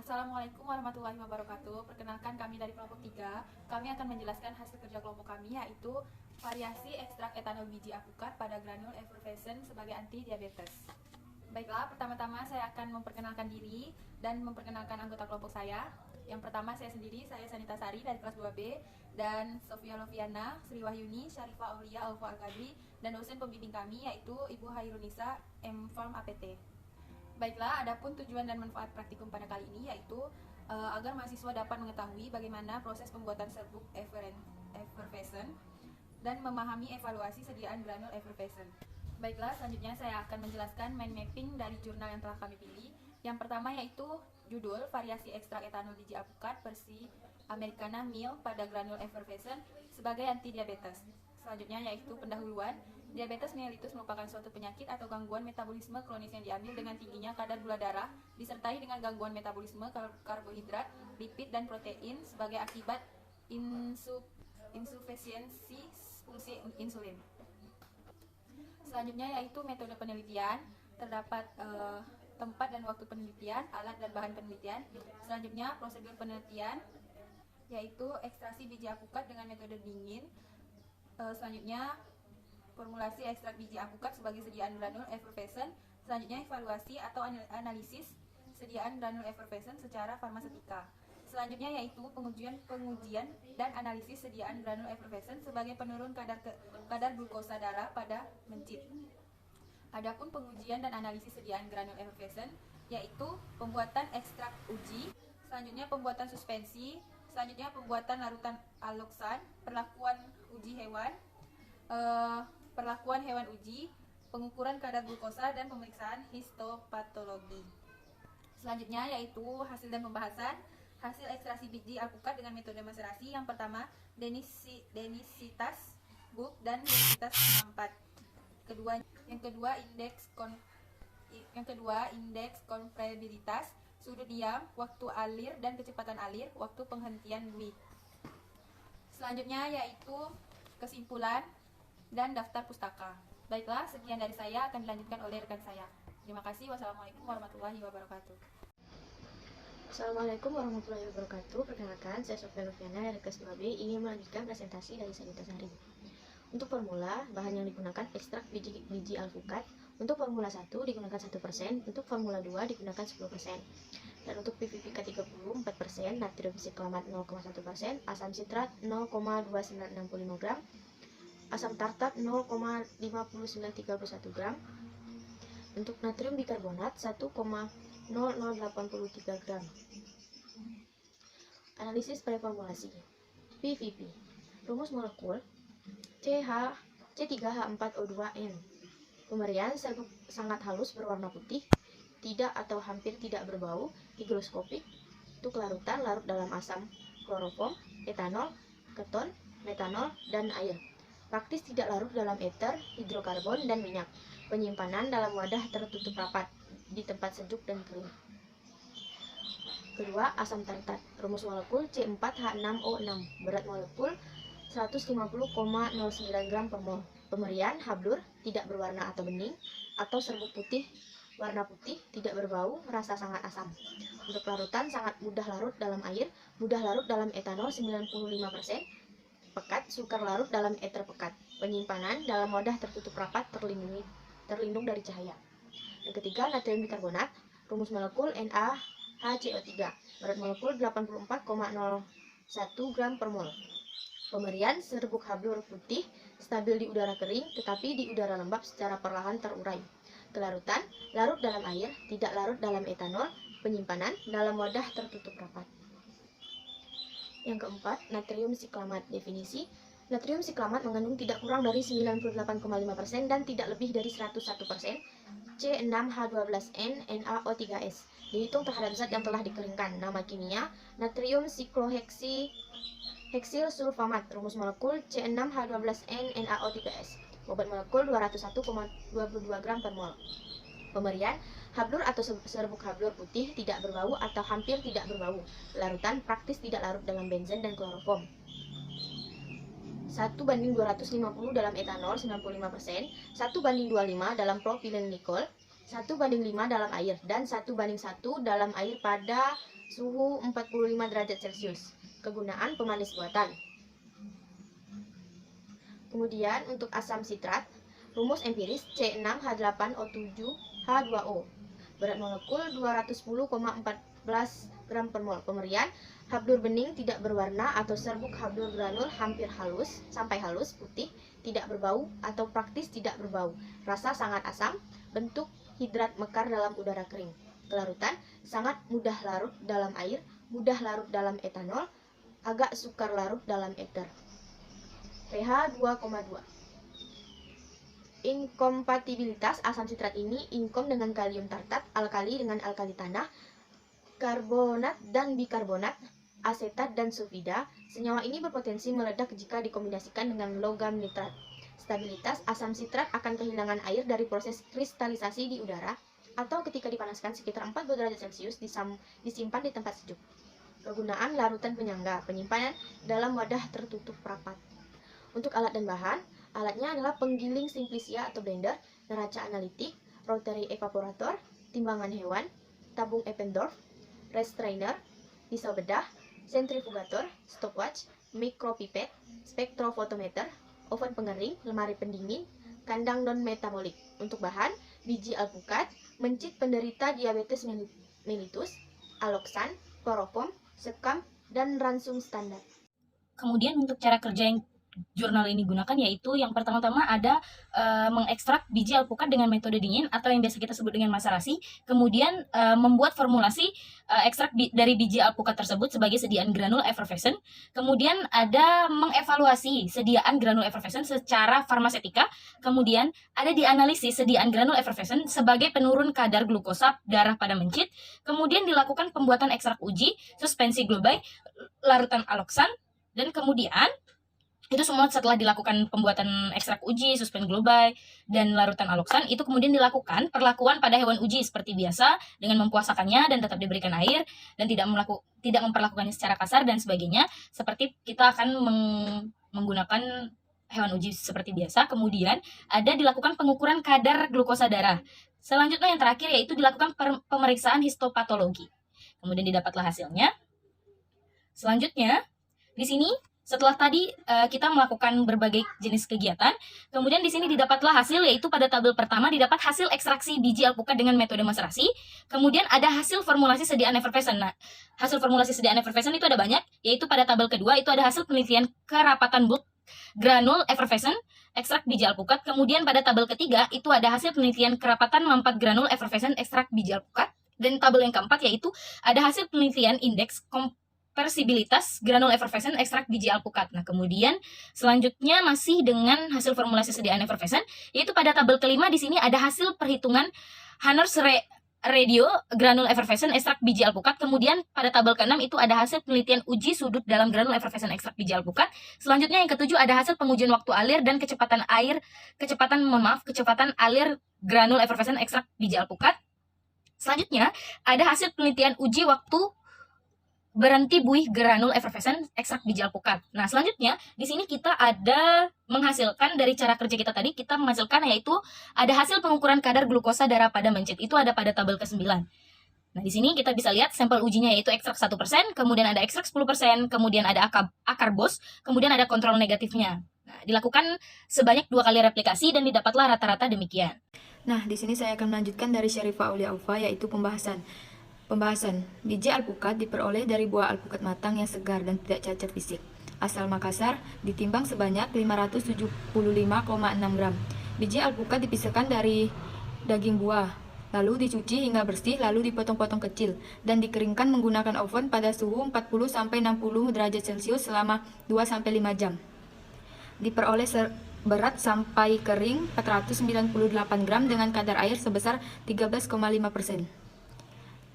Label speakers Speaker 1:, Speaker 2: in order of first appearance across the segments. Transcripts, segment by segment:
Speaker 1: Assalamualaikum warahmatullahi wabarakatuh. Perkenalkan, kami dari kelompok 3. Kami akan menjelaskan hasil kerja kelompok kami, yaitu variasi ekstrak etanol biji alpukat pada granul effervescent sebagai anti diabetes. Baiklah, pertama-tama saya akan memperkenalkan diri dan memperkenalkan anggota kelompok saya. Yang pertama saya sendiri, saya Sanita Sari dari kelas 2B, dan Sofia Loviana, Sri Wahyuni, Syarifah Aulia, Alfa Al-Qadri, dan dosen pembimbing kami yaitu Ibu Hairunisa, M.Farm APT. Baiklah, adapun tujuan dan manfaat praktikum pada kali ini yaitu agar mahasiswa dapat mengetahui bagaimana proses pembuatan serbuk effervescent dan memahami evaluasi sediaan granul effervescent. Baiklah, selanjutnya saya akan menjelaskan mind mapping dari jurnal yang telah kami pilih. Yang pertama yaitu judul variasi ekstrak etanol biji alpukat versi Americana Mill pada granul effervescent sebagai anti diabetes. Selanjutnya yaitu pendahuluan. Diabetes mellitus merupakan suatu penyakit atau gangguan metabolisme kronis yang diambil dengan tingginya kadar gula darah disertai dengan gangguan metabolisme karbohidrat, lipid, dan protein sebagai akibat insufisiensi fungsi insulin. Selanjutnya yaitu metode penelitian. Terdapat tempat dan waktu penelitian, alat dan bahan penelitian. Selanjutnya prosedur penelitian yaitu ekstraksi biji alpukat dengan metode dingin. Selanjutnya formulasi ekstrak biji alpukat sebagai sediaan granul effervescent. Selanjutnya evaluasi atau analisis sediaan granul effervescent secara farmasetika. Selanjutnya yaitu pengujian dan analisis sediaan granul effervescent sebagai penurun kadar glukosa darah pada mencit. Adapun pengujian dan analisis sediaan granul effervescent yaitu pembuatan ekstrak uji, selanjutnya pembuatan suspensi, selanjutnya pembuatan larutan aloksan, perlakuan hewan uji, pengukuran kadar glukosa, dan pemeriksaan histopatologi. Selanjutnya yaitu hasil dan pembahasan. Hasil ekstraksi biji alpukat dengan metode maserasi. Yang pertama, densitas BUK dan densitas 64. Yang kedua, indeks kompresibilitas, sudut diam, waktu alir dan kecepatan alir, waktu penghentian Wick. Selanjutnya yaitu kesimpulan dan daftar pustaka. Baiklah, sekian dari saya, akan dilanjutkan oleh rekan saya. Terima kasih. Wassalamualaikum warahmatullahi wabarakatuh.
Speaker 2: Assalamualaikum warahmatullahi wabarakatuh. Perkenalkan, saya Sofia Loviana dari kelas 2B ingin melanjutkan presentasi dari Sanita Sari. Untuk formula, bahan yang digunakan ekstrak biji alpukat. Untuk formula 1 digunakan 1%, untuk formula 2 digunakan 10%. Dan untuk PVPK 30, 4%, natrium siklamat 0,1%, asam sitrat 0,2965 gram, asam tartat 0,5931 gram, untuk natrium bikarbonat 1,0083 gram. Analisis preformulasi. PVP. Rumus molekul C3H4O2N. Pemberian serbuk sangat halus berwarna putih, tidak atau hampir tidak berbau, higroskopik. Untuk larutan, larut dalam asam kloroform, etanol, keton, metanol, dan air. Praktis tidak larut dalam ether, hidrokarbon, dan minyak. Penyimpanan dalam wadah tertutup rapat, di tempat sejuk dan kering. Kedua, asam tartat. Rumus molekul C4H6O6. Berat molekul 150,09 gram per mol. Pemberian hablur, tidak berwarna atau bening, atau serbuk putih, warna putih, tidak berbau, rasa sangat asam. Untuk larutan, sangat mudah larut dalam air, mudah larut dalam etanol 95%, pekat, sukar larut dalam ether pekat. Penyimpanan dalam wadah tertutup rapat, terlindung dari cahaya. Yang ketiga, natrium bikarbonat. Rumus molekul NaHCO3. Berat molekul 84,01 gram per mol. Pemberian serbuk hablur putih, stabil di udara kering, tetapi di udara lembab secara perlahan terurai. Kelarutan, larut dalam air, tidak larut dalam etanol. Penyimpanan dalam wadah tertutup rapat. Yang keempat, natrium siklamat. Definisi: natrium siklamat mengandung tidak kurang dari 98,5% dan tidak lebih dari 101% C6H12N NaO3S. Dihitung terhadap zat yang telah dikeringkan. Nama kimia: natrium sikloheksil sulfamat. Rumus molekul C6H12N NaO3S. Bobot molekul 201,22 gram per mol. Pemberian hablur atau serbuk hablur putih, tidak berbau atau hampir tidak berbau. Larutan, praktis tidak larut dalam benzen dan kloroform. 1:250 dalam etanol 95%, 1:25 dalam propylenglikol, 1:5 dalam air, dan 1:1 dalam air pada suhu 45 derajat Celcius. Kegunaan pemanis buatan. Kemudian untuk asam sitrat, rumus empiris C6H8O7H2O. Berat molekul 210,14 gram per mol. Pemberian habdur bening tidak berwarna atau serbuk habdur granul hampir halus sampai halus putih, tidak berbau atau praktis tidak berbau. Rasa sangat asam, bentuk hidrat mekar dalam udara kering. Kelarutan sangat mudah larut dalam air, mudah larut dalam etanol, agak sukar larut dalam ether. pH 2,2. Inkompatibilitas asam sitrat ini inkom dengan kalium tartat, alkali dengan alkali tanah, karbonat dan bikarbonat, asetat dan sulfida. Senyawa ini berpotensi meledak jika dikombinasikan dengan logam nitrat. Stabilitas asam sitrat akan kehilangan air dari proses kristalisasi di udara atau ketika dipanaskan sekitar 40 derajat Celcius disimpan di tempat sejuk. Kegunaan larutan penyangga, penyimpanan dalam wadah tertutup rapat. Untuk alat dan bahan, alatnya adalah penggiling simplisia atau blender, neraca analitik, rotary evaporator, timbangan hewan, tabung Eppendorf, restrainer, pisau bedah, sentrifugator, stopwatch, mikropipet, spektrofotometer, oven pengering, lemari pendingin, kandang non-metabolik. Untuk bahan, biji alpukat, mencit penderita diabetes mellitus, aloksan, kloroform, sekam, dan ransum standar.
Speaker 3: Kemudian untuk cara kerja yang jurnal ini gunakan yaitu yang pertama-tama ada mengekstrak biji alpukat dengan metode dingin atau yang biasa kita sebut dengan maserasi, kemudian membuat formulasi ekstrak dari biji alpukat tersebut sebagai sediaan granul effervescent, kemudian ada mengevaluasi sediaan granul effervescent secara farmasetika, kemudian ada dianalisis sediaan granul effervescent sebagai penurun kadar glukosa darah pada mencit, kemudian dilakukan pembuatan ekstrak uji, suspensi globai, larutan aloksan, dan kemudian itu semua setelah dilakukan pembuatan ekstrak uji, suspensi globai, dan larutan aloksan, itu kemudian dilakukan perlakuan pada hewan uji seperti biasa dengan mempuasakannya dan tetap diberikan air dan tidak memperlakukannya secara kasar dan sebagainya. Seperti kita akan menggunakan hewan uji seperti biasa. Kemudian ada dilakukan pengukuran kadar glukosa darah. Selanjutnya yang terakhir yaitu dilakukan pemeriksaan histopatologi. Kemudian didapatlah hasilnya. Selanjutnya di sini setelah tadi kita melakukan berbagai jenis kegiatan, kemudian di sini didapatlah hasil, yaitu pada tabel pertama didapat hasil ekstraksi biji alpukat dengan metode maserasi, kemudian ada hasil formulasi sediaan effervescent. Nah, hasil formulasi sediaan effervescent itu ada banyak, yaitu pada tabel kedua itu ada hasil penelitian kerapatan bulk granul effervescent ekstrak biji alpukat, kemudian pada tabel ketiga itu ada hasil penelitian kerapatan mampat granul effervescent ekstrak biji alpukat, dan tabel yang keempat yaitu ada hasil penelitian indeks konversibilitas granul effervescent ekstrak biji alpukat. Nah, kemudian selanjutnya masih dengan hasil formulasi sediaan effervescent, yaitu pada tabel kelima di sini ada hasil perhitungan Hanners radio granul effervescent ekstrak biji alpukat. Kemudian pada tabel keenam itu ada hasil penelitian uji sudut dalam granul effervescent ekstrak biji alpukat. Selanjutnya yang ketujuh ada hasil pengujian waktu alir dan kecepatan alir granul effervescent ekstrak biji alpukat. Selanjutnya ada hasil penelitian uji waktu berhenti buih granul effervescent ekstrak biji alpukat. Nah, selanjutnya di sini kita ada menghasilkan dari cara kerja kita tadi, kita menghasilkan yaitu ada hasil pengukuran kadar glukosa darah pada mencit. Itu ada pada tabel ke-9. Nah, di sini kita bisa lihat sampel ujinya yaitu ekstrak 1%, kemudian ada ekstrak 10%, kemudian ada akar BOS, kemudian ada kontrol negatifnya. Nah, dilakukan sebanyak 2 kali replikasi dan didapatlah rata-rata demikian.
Speaker 4: Nah, di sini saya akan melanjutkan dari Syarifah Aulia Aufa yaitu pembahasan. Biji alpukat diperoleh dari buah alpukat matang yang segar dan tidak cacat fisik. Asal Makassar, ditimbang sebanyak 575,6 gram. Biji alpukat dipisahkan dari daging buah, lalu dicuci hingga bersih, lalu dipotong-potong kecil, dan dikeringkan menggunakan oven pada suhu 40-60 derajat Celcius selama 2-5 jam. Diperoleh berat sampai kering 498 gram dengan kadar air sebesar 13,5%.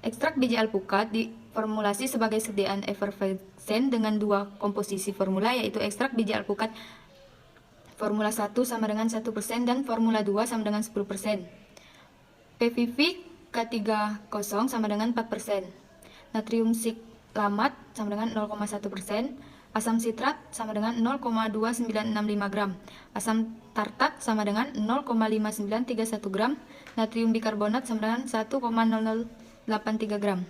Speaker 4: Ekstrak biji alpukat diformulasi sebagai sediaan effervescent dengan 2 komposisi formula, yaitu ekstrak biji alpukat formula 1 sama dengan 1% dan formula 2 sama dengan 10%. PVV K30 sama dengan 4%. Natrium siklamat sama dengan 0,1%. Asam sitrat sama dengan 0,2965 gram. Asam tartat sama dengan 0,5931 gram. Natrium bikarbonat sama dengan 1,0083 gram.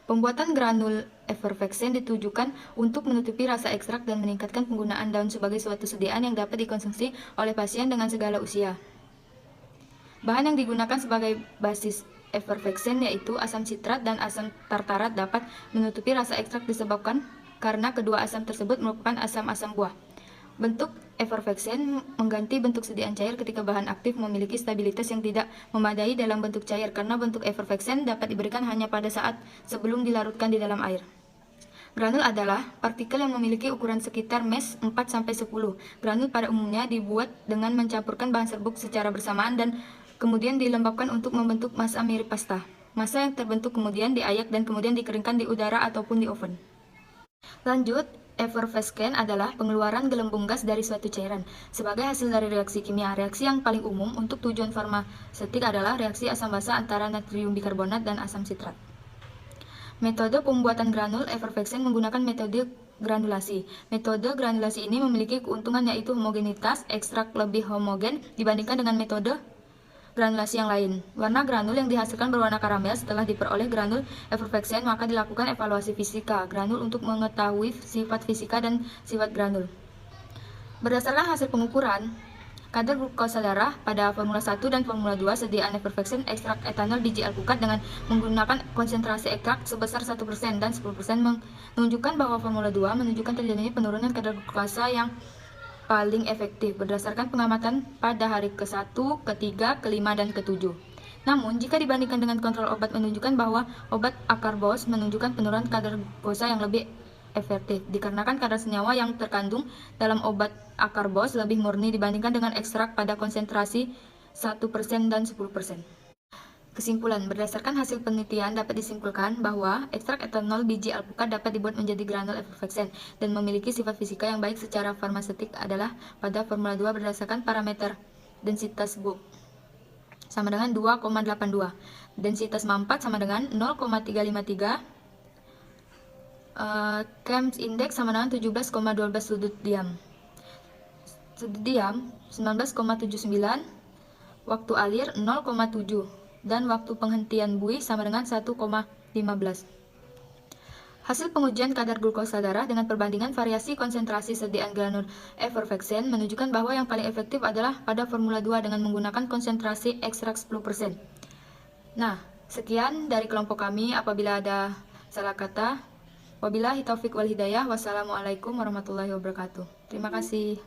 Speaker 4: Pembuatan granul effervescen ditujukan untuk menutupi rasa ekstrak dan meningkatkan penggunaan daun sebagai suatu sediaan yang dapat dikonsumsi oleh pasien dengan segala usia. Bahan yang digunakan sebagai basis effervescen yaitu asam sitrat dan asam tartarat dapat menutupi rasa ekstrak disebabkan karena kedua asam tersebut merupakan asam-asam buah. Bentuk effervescen mengganti bentuk sediaan cair ketika bahan aktif memiliki stabilitas yang tidak memadai dalam bentuk cair karena bentuk effervescen dapat diberikan hanya pada saat sebelum dilarutkan di dalam air. Granul adalah partikel yang memiliki ukuran sekitar mes 4-10. Granul pada umumnya dibuat dengan mencampurkan bahan serbuk secara bersamaan dan kemudian dilembabkan untuk membentuk massa mirip pasta. Massa yang terbentuk kemudian diayak dan kemudian dikeringkan di udara ataupun di oven. Lanjut, effervescen adalah pengeluaran gelembung gas dari suatu cairan. Sebagai hasil dari reaksi kimia, reaksi yang paling umum untuk tujuan farmaseutik adalah reaksi asam basa antara natrium bikarbonat dan asam sitrat. Metode pembuatan granul effervescen menggunakan metode granulasi. Metode granulasi ini memiliki keuntungan yaitu homogenitas ekstrak lebih homogen dibandingkan dengan metode granulasi yang lain. Warna granul yang dihasilkan berwarna karamel. Setelah diperoleh granul effervescen, maka dilakukan evaluasi fisika granul untuk mengetahui sifat fisika dan sifat granul. Berdasarkan hasil pengukuran kadar glukosa darah pada formula 1 dan formula 2 sediaan effervescen ekstrak etanol biji alpukat dengan menggunakan konsentrasi ekstrak sebesar 1% dan 10% menunjukkan bahwa formula 2 menunjukkan terjadinya penurunan kadar glukosa yang paling efektif berdasarkan pengamatan pada hari ke-1, ke-3, ke-5, dan ke-7. Namun, jika dibandingkan dengan kontrol obat menunjukkan bahwa obat akarbos menunjukkan penurunan kadar glukosa yang lebih efektif dikarenakan kadar senyawa yang terkandung dalam obat akarbos lebih murni dibandingkan dengan ekstrak pada konsentrasi 1% dan 10%. Kesimpulan, berdasarkan hasil penelitian dapat disimpulkan bahwa ekstrak etanol biji alpukat dapat dibuat menjadi granul effervescen dan memiliki sifat fisika yang baik secara farmaseutik adalah pada formula 2 berdasarkan parameter densitas bulk sama dengan 2,82, densitas mampat sama dengan 0,353, Kems index sama dengan 17,12 sudut diam 19,79, waktu alir 0,7 dan waktu penghentian buih sama dengan 1,15. Hasil pengujian kadar glukosa darah dengan perbandingan variasi konsentrasi sediaan granul effervescen menunjukkan bahwa yang paling efektif adalah pada formula 2 dengan menggunakan konsentrasi ekstrak 10%. Nah, sekian dari kelompok kami. Apabila ada salah kata, wabillahi taufiq wal hidayah. Wassalamualaikum warahmatullahi wabarakatuh. Terima kasih.